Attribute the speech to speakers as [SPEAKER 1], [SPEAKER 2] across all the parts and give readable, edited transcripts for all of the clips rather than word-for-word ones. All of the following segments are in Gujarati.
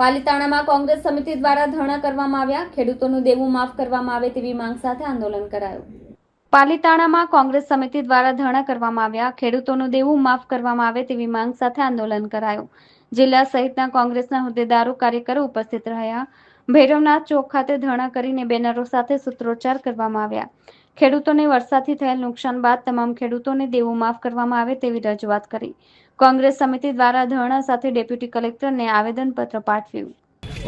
[SPEAKER 1] પાલિતાણામાં કોંગ્રેસ સમિતિ દ્વારા ધરણા કરવામાં આવ્યા. ખેડૂતોનું દેવું માફ કરવામાં આવે તેવી માંગ સાથે આંદોલન કરાયું. પાલિતાણામાં કોંગ્રેસ સમિતિ દ્વારા ધરણા કરવામાં આવ્યા. ખેડૂતોનું દેવું માફ કરવામાં આવે તેવી માંગ સાથે આંદોલન કરાયું. જિલ્લા સહિતના કોંગ્રેસના હોદ્દેદારો, કાર્યકરો ઉપસ્થિત રહ્યા. ભૈરવનાથ ચોક ખાતે ધરણા કરીને બેનરો સાથે સૂત્રોચ્ચાર કરવામાં આવ્યા. ખેડૂતોને વરસાદથી થયેલ નુકસાન બાદ તમામ ખેડૂતોને દેવું માફ કરવામાં આવે તેવી રજૂઆત કરી. કોંગ્રેસ સમિતિ દ્વારા ધરણા સાથે ડેપ્યુટી કલેક્ટરને આવેદનપત્ર પાઠવ્યું.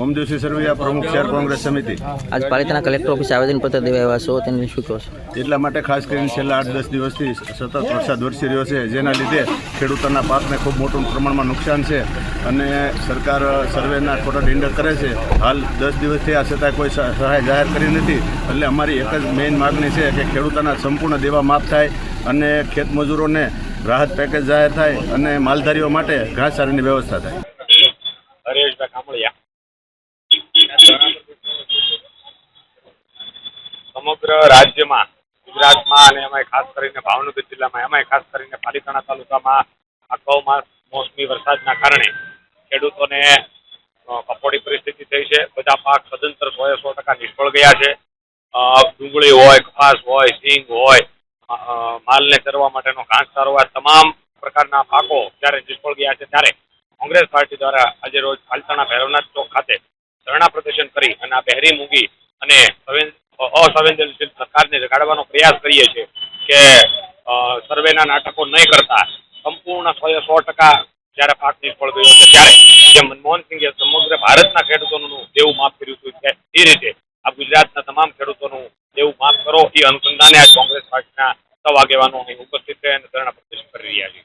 [SPEAKER 2] ઓમદેવસિંહ સરવૈયા, પ્રમુખ શહેર કોંગ્રેસ સમિતિ.
[SPEAKER 3] આજ પાલિતાણા કલેક્ટર ઓફિસે આવેદનપત્ર દેવા આવ્યા છો, તેને શું કહો છો?
[SPEAKER 2] એટલા માટે ખાસ કરીને છેલ્લા 8-10 દિવસથી સતત વરસાદ વરસી રહ્યો છે, જેના લીધે ખેડૂતોના પાકને ખૂબ મોટું પ્રમાણમાં નુકસાન છે અને સરકાર સર્વેના ખોટા ટેન્ડર કરે છે. હાલ 10 દિવસથી આ છતાં કોઈ સહાય જાહેર કરી નથી. એટલે અમારી એક જ મેઇન માગણી છે કે ખેડૂતોના સંપૂર્ણ દેવા માફ થાય અને ખેતમજૂરોને રાહત પેકેજ જાહેર થાય અને માલધારીઓ માટે ઘાસચારાની વ્યવસ્થા થાય.
[SPEAKER 4] હરેશભાઈ કામળિયા. સમગ્ર રાજ્યમાં, ગુજરાતમાં અને એમાં ખાસ કરીને ભાવનગર જિલ્લામાં, એમાં ખાસ કરીને પાલિતાણા તાલુકામાં આ કમોસમી વરસાદના કારણે ખેડૂતોને કફોડી પરિસ્થિતિ થઈ છે. બધા પાક સદંતર 100% નિષ્ફળ ગયા છે. ડુંગળી હોય, કપાસ હોય, સિંગ હોય, માલને ચરવા માટેનો ઘાસચારો હોય, તમામ પ્રકારના પાકો જ્યારે નિષ્ફળ ગયા છે, ત્યારે કોંગ્રેસ પાર્ટી દ્વારા આજે રોજ પાલિતાણા ભૈરવનાથ ચોક ખાતે ધરણા પ્રદર્શન કરી અને આ બહેરી મૂંગી અને અસંવેદનશીલ સરકારને જગાડવાનો પ્રયાસ કરીએ છીએ કે સર્વેના નાટકો નહીં કરતા સંપૂર્ણ 100% જ્યારે પાક નિષ્ફળ ગયો છે, ત્યારે જે મનમોહન સિંઘે સમગ્ર ભારતના ખેડૂતોનું દેવું માફ કર્યું હતું, એ રીતે આ ગુજરાતના તમામ ખેડૂતોનું દેવું માફ કરો, એ અનુસંધાને આજ કોંગ્રેસ પાર્ટીના સૌ આગેવાનો અહીં ઉપસ્થિત છે અને ધરણા પ્રદર્શન કરી રહ્યા છે.